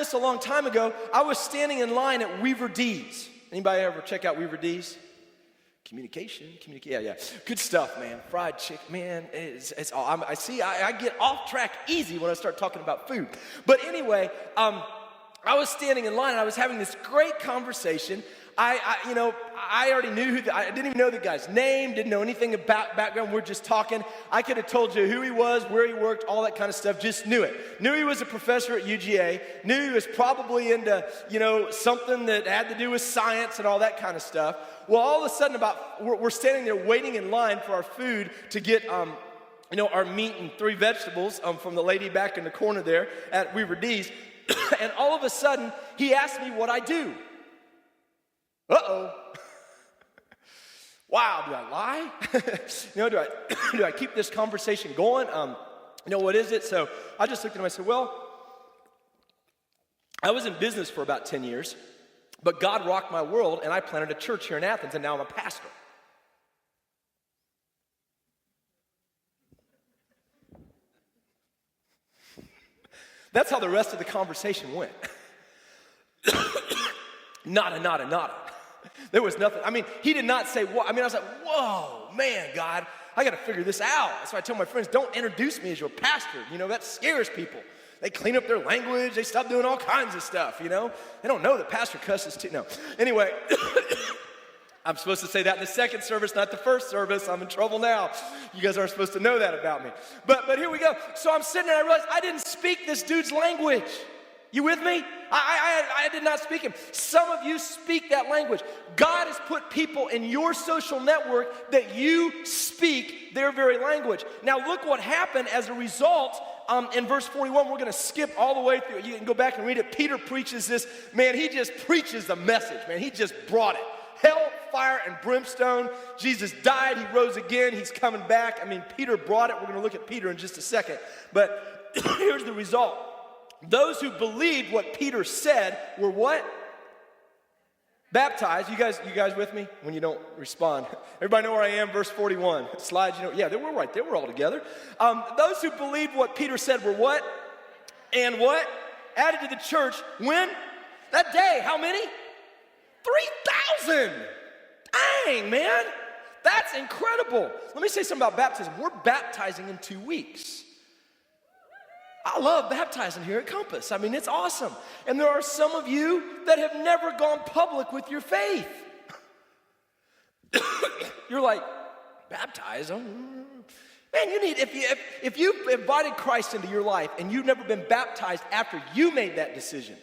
this a long time ago. I was standing in line at Weaver D's. Anybody ever check out Weaver D's? Yeah. Good stuff, man. Fried chicken, man. It's all. I get off track easy when I start talking about food. But anyway, I was standing in line and I was having this great conversation. I already knew I didn't even know the guy's name, didn't know anything about background. We're just talking. I could have told you who he was, where he worked, all that kind of stuff. Just knew it. Knew he was a professor at UGA. Knew he was probably into, something that had to do with science and all that kind of stuff. Well, all of a sudden, we're standing there waiting in line for our food to get, our meat and 3 vegetables from the lady back in the corner there at Weaver D's. And all of a sudden, he asked me what I do. Uh-oh. Wow, do I lie? Do I keep this conversation going? What is it? So I just looked at him and I said, well, I was in business for about 10 years, but God rocked my world and I planted a church here in Athens and now I'm a pastor. That's how the rest of the conversation went. Nada. There was nothing. He did not say what. I was like, whoa, man, God, I got to figure this out. That's why I tell my friends, don't introduce me as your pastor. That scares people. They clean up their language. They stop doing all kinds of stuff, They don't know that pastor cusses too. No. Anyway, I'm supposed to say that in the second service, not the first service. I'm in trouble now. You guys aren't supposed to know that about me. But here we go. So I'm sitting there and I realized I didn't speak this dude's language. You with me? I did not speak him. Some of you speak that language. God has put people in your social network that you speak their very language. Now look what happened as a result. In verse 41, we're going to skip all the way through. You can go back and read it. Peter preaches this. Man, he just preaches the message, man. He just brought it. Hell, fire, and brimstone. Jesus died. He rose again. He's coming back. Peter brought it. We're going to look at Peter in just a second. But here's the result. Those who believed what Peter said were what? Baptized. You guys with me? When you don't respond. Everybody know where I am? Verse 41. Slides, Yeah, they were right. They were all together. Those who believed what Peter said were what? And what? Added to the church. When? That day. How many? 3,000. Dang, man. That's incredible. Let me say something about baptism. We're baptizing in 2 weeks. I love baptizing here at Compass. It's awesome. And there are some of you that have never gone public with your faith. You're like, baptized? Man, if you invited Christ into your life and you've never been baptized after you made that decision,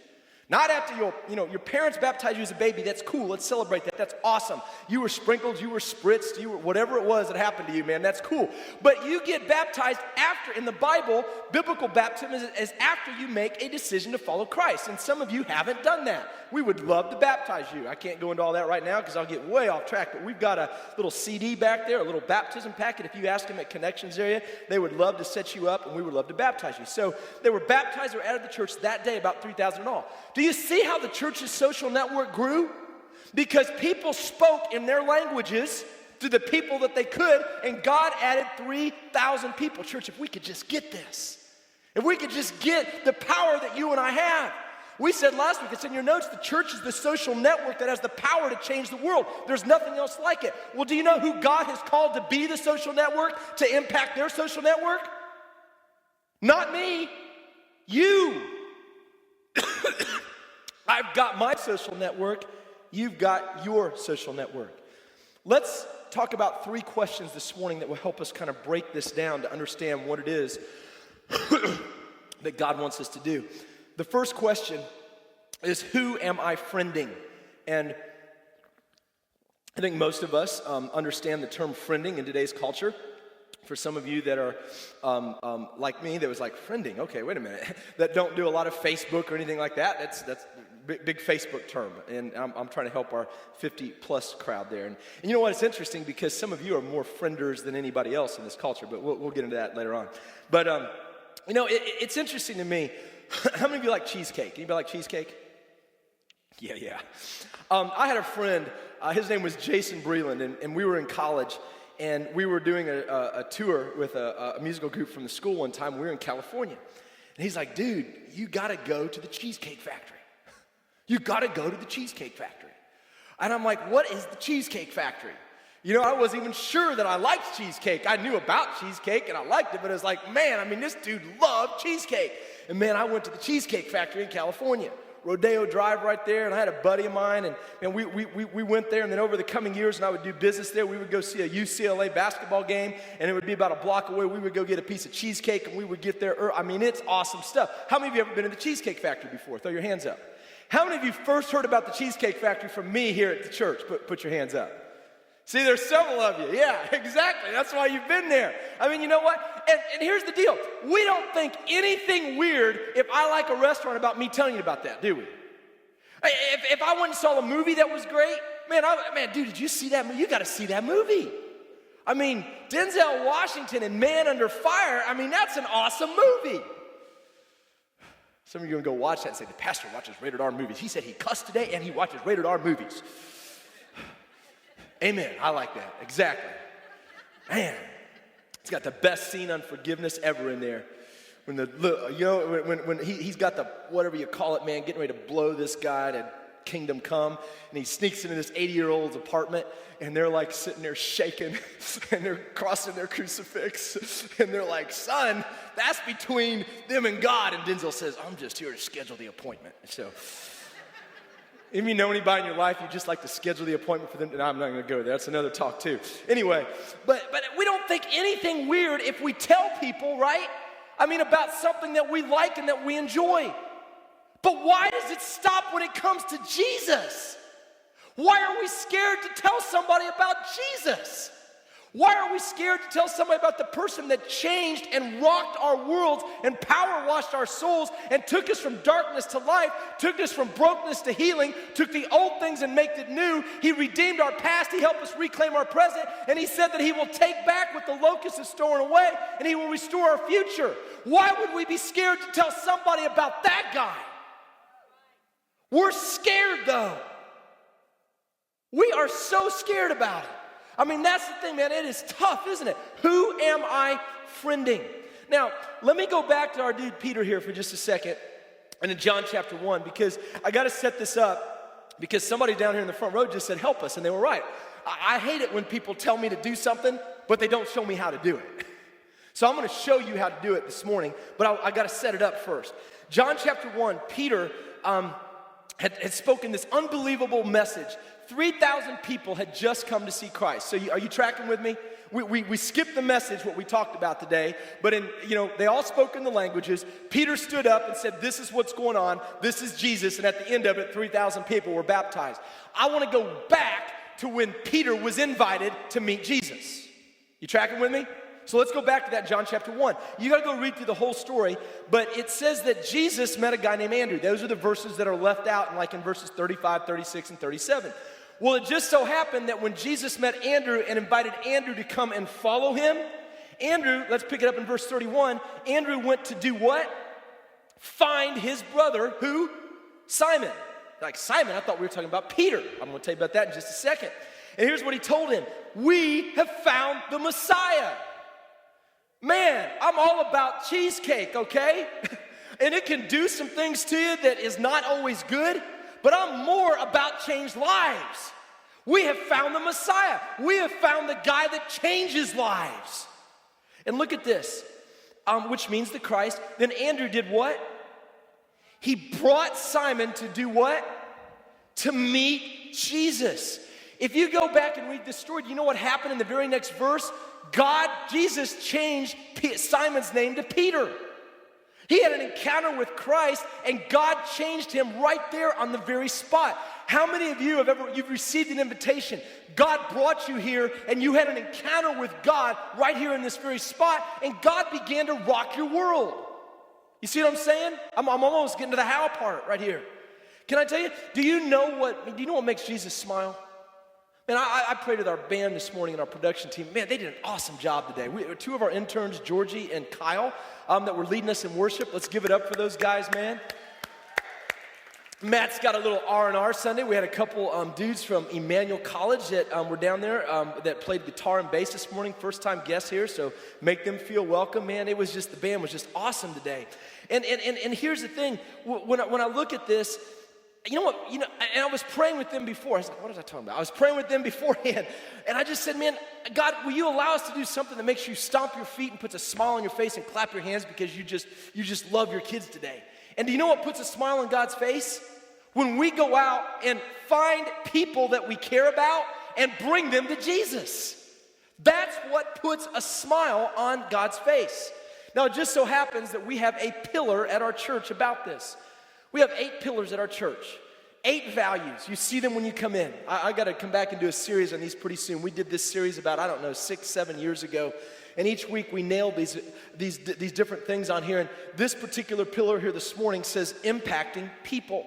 not after your parents baptized you as a baby, that's cool, let's celebrate that, that's awesome. You were sprinkled, you were spritzed, you were whatever it was that happened to you, man, that's cool. But you get baptized after, in the Bible, biblical baptism is after you make a decision to follow Christ. And some of you haven't done that. We would love to baptize you. I can't go into all that right now because I'll get way off track, but we've got a little CD back there, a little baptism packet. If you ask them at Connections area, they would love to set you up and we would love to baptize you. So they were baptized or added to the church that day, about 3,000 in all. Do you see how the church's social network grew? Because people spoke in their languages to the people that they could, and God added 3,000 people. Church, if we could just get this, if we could just get the power that you and I have. We said last week, it's in your notes, the church is the social network that has the power to change the world. There's nothing else like it. Well, do you know who God has called to be the social network, to impact their social network? Not me, you. I've got my social network, you've got your social network. Let's talk about 3 questions this morning that will help us kind of break this down to understand what it is that God wants us to do. The first question is, who am I friending? And I think most of us understand the term friending in today's culture. For some of you that are like me, that was like, friending, okay, wait a minute, that don't do a lot of Facebook or anything like that, that's big Facebook term, and I'm trying to help our 50-plus crowd there. And you know what, it's interesting because some of you are more frienders than anybody else in this culture, but we'll get into that later on. But, it's interesting to me. How many of you like cheesecake? Anybody like cheesecake? Yeah. I had a friend, his name was Jason Breland, and we were in college, and we were doing a tour with a musical group from the school one time. We were in California. And he's like, dude, you gotta go to the Cheesecake Factory. You gotta go to the Cheesecake Factory. And I'm like, what is the Cheesecake Factory? You know, I wasn't even sure that I liked cheesecake. I knew about cheesecake and I liked it, but it was like, man, I mean, this dude loved cheesecake. And man, I went to the Cheesecake Factory in California, Rodeo Drive right there, and I had a buddy of mine, and we went there, and then over the coming years, and I would do business there, we would go see a UCLA basketball game, and it would be about a block away. We would go get a piece of cheesecake, and we would get there. I mean, it's awesome stuff. How many of you have ever been to the Cheesecake Factory before? Throw your hands up. How many of you first heard about the Cheesecake Factory from me here at the church? Put your hands up. See, there's several of you. Yeah, exactly. That's why you've been there. I mean, you know what? And here's the deal. We don't think anything weird if I like a restaurant about me telling you about that, do we? If I went and saw a movie that was great, man, dude, did you see that movie? You got to see that movie. I mean, Denzel Washington in Man Under Fire, I mean, that's an awesome movie. Some of you are going to go watch that and say, the pastor watches rated R movies. He said he cussed today and he watches rated R movies. Amen. I like that. Exactly. Man, it's got the best scene on forgiveness ever in there. When when he's got the, whatever you call it, man, getting ready to blow this guy to kingdom come, and he sneaks into this 80-year-old's apartment, and they're like sitting there shaking, and they're crossing their crucifix, and they're like, son, that's between them and God. And Denzel says, I'm just here to schedule the appointment. So, if you know anybody in your life, you just like to schedule the appointment for them. No, I'm not going to go there. That's another talk too. Anyway, but we don't think anything weird if we tell people, right? I mean, about something that we like and that we enjoy. But why does it stop when it comes to Jesus? Why are we scared to tell somebody about Jesus? Why are we scared to tell somebody about the person that changed and rocked our worlds and power washed our souls and took us from darkness to life, took us from brokenness to healing, took the old things and made it new? He redeemed our past, he helped us reclaim our present, and he said that he will take back what the locusts have stolen away, and he will restore our future. Why would we be scared to tell somebody about that guy? We're scared though. We are so scared about it. I mean, that's the thing, man. It is tough, isn't it? Who am I friending? Now, let me go back to our dude Peter here for just a second, and in John chapter 1, because I got to set this up, because somebody down here in the front row just said, help us, and they were right. I hate it when people tell me to do something, but they don't show me how to do it. So I'm going to show you how to do it this morning, but I got to set it up first. John chapter 1, Peter had spoken this unbelievable message. 3,000 people had just come to see Christ. So are you tracking with me? We skipped the message, what we talked about today, but they all spoke in the languages. Peter stood up and said, this is what's going on. This is Jesus. And at the end of it, 3,000 people were baptized. I want to go back to when Peter was invited to meet Jesus. You tracking with me? So let's go back to that, John chapter 1. You got to go read through the whole story, but it says that Jesus met a guy named Andrew. Those are the verses that are left out, in verses 35, 36, and 37. Well, it just so happened that when Jesus met Andrew and invited Andrew to come and follow him, Andrew, let's pick it up in verse 31, Andrew went to do what? Find his brother, who? Simon. Like, Simon, I thought we were talking about Peter. I'm going to tell you about that in just a second. And here's what he told him. We have found the Messiah. Man, I'm all about cheesecake, okay? And it can do some things to you that is not always good, but I'm more about changed lives. We have found the Messiah. We have found the guy that changes lives. And look at this, which means the Christ. Then Andrew did what? He brought Simon to do what? To meet Jesus. If you go back and read this story, do you know what happened in the very next verse? Jesus changed Simon's name to Peter. He had an encounter with Christ, and God changed him right there on the very spot. How many of you you've received an invitation? God brought you here, and you had an encounter with God right here in this very spot, and God began to rock your world. You see what I'm saying? I'm almost getting to the how part right here. Can I tell you? Do you know what makes Jesus smile? Man, I prayed with our band this morning and our production team. Man, they did an awesome job today. Two of our interns, Georgie and Kyle, that were leading us in worship. Let's give it up for those guys, man. Matt's got a little R&R Sunday. We had a couple dudes from Emmanuel College that were down there that played guitar and bass this morning. First time guests here, so make them feel welcome, man. The band was just awesome today. And here's the thing, when I look at this, you know what, and I was praying with them before. I was like, what was I talking about? I was praying with them beforehand, and I just said, man, God, will you allow us to do something that makes you stomp your feet and puts a smile on your face and clap your hands because you just love your kids today? And do you know what puts a smile on God's face? When we go out and find people that we care about and bring them to Jesus. That's what puts a smile on God's face. Now, it just so happens that we have a pillar at our church about this. We have 8 pillars at our church, 8 values. You see them when you come in. I got to come back and do a series on these pretty soon. We did this series about, 6, 7 years ago. And each week we nailed these different things on here. And this particular pillar here this morning says impacting people.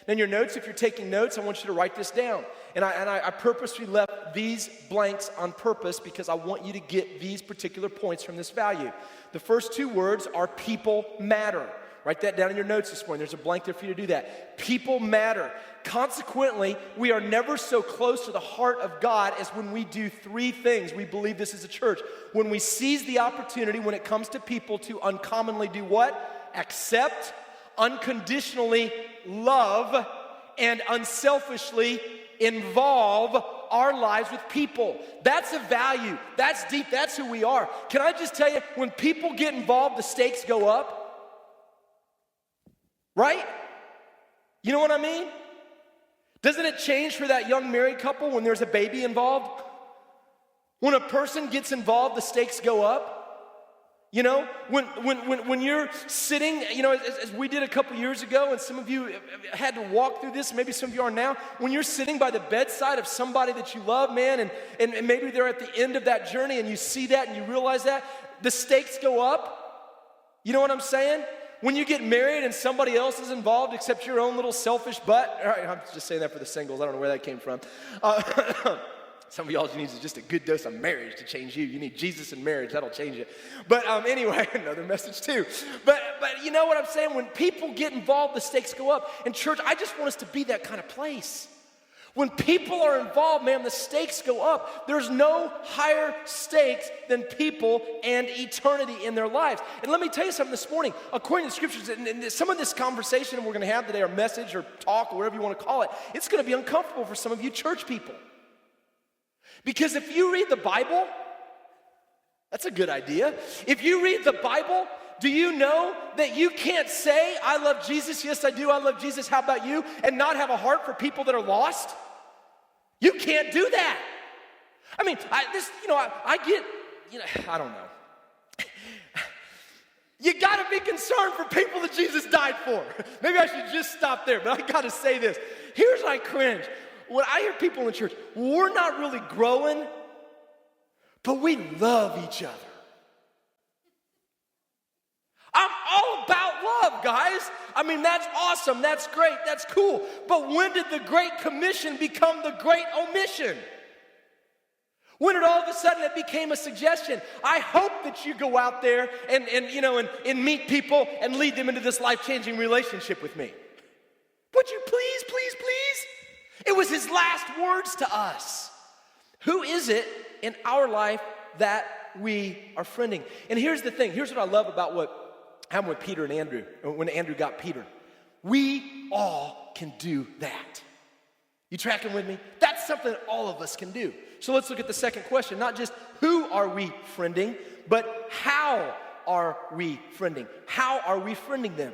Now, in your notes, if you're taking notes, I want you to write this down. And I purposely left these blanks on purpose because I want you to get these particular points from this value. The first 2 words are people matter. Write that down in your notes this morning. There's a blank there for you to do that. People matter. Consequently, we are never so close to the heart of God as when we do 3 things. We believe this as a church. When we seize the opportunity when it comes to people to uncommonly do what? Accept, unconditionally love, and unselfishly involve our lives with people. That's a value. That's deep. That's who we are. Can I just tell you, when people get involved, the stakes go up. Right? You know what I mean? Doesn't it change for that young married couple when there's a baby involved? When a person gets involved, the stakes go up. You know, when you're sitting, as we did a couple years ago, and some of you had to walk through this, maybe some of you are now, when you're sitting by the bedside of somebody that you love, man, and maybe they're at the end of that journey, and you see that and you realize that, the stakes go up. You know what I'm saying? When you get married and somebody else is involved except your own little selfish butt. All right, I'm just saying that for the singles. I don't know where that came from. Some of y'all need just a good dose of marriage to change you. You need Jesus in marriage. That'll change it. But anyway, another message too. But you know what I'm saying? When people get involved, the stakes go up. And church, I just want us to be that kind of place. When people are involved, man, the stakes go up. There's no higher stakes than people and eternity in their lives. And let me tell you something this morning. According to the scriptures, and some of this conversation we're going to have today, or message, or talk, or whatever you want to call it, it's going to be uncomfortable for some of you church people. Because if you read the Bible, that's a good idea. If you read the Bible, do you know that you can't say, I love Jesus, yes I do, I love Jesus, how about you, and not have a heart for people that are lost? You can't do that. I mean, I don't know. You gotta be concerned for people that Jesus died for. Maybe I should just stop there, but I gotta say this. Here's why I cringe. When I hear people in church, we're not really growing, but we love each other. I'm all about love, guys. I mean, that's awesome, that's great, that's cool. But when did the Great Commission become the Great Omission? When did all of a sudden it became a suggestion? I hope that you go out there and meet people and lead them into this life-changing relationship with me. Would you please, please, please? It was his last words to us. Who is it in our life that we are friending? And here's the thing. Here's what I love about what happened with Peter and Andrew, when Andrew got Peter. We all can do that. You tracking with me? That's something that all of us can do. So let's look at the second question. Not just who are we friending, but how are we friending? How are we friending them?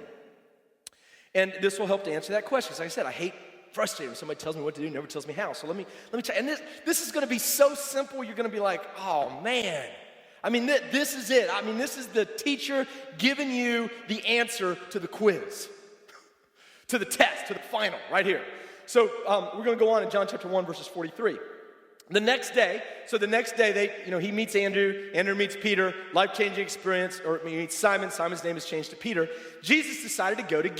And this will help to answer that question. Like I said, I hate frustrated when somebody tells me what to do, never tells me how. So let me tell you. And this is going to be so simple, you're going to be like, oh man. I mean, this is it. I mean, this is the teacher giving you the answer to the quiz, to the test, to the final, right here. So we're going to go on in John chapter 1, verses 43. The next day, he meets Andrew. Andrew meets Peter. Life-changing experience. Or he meets Simon. Simon's name is changed to Peter. Jesus decided to go to Galilee.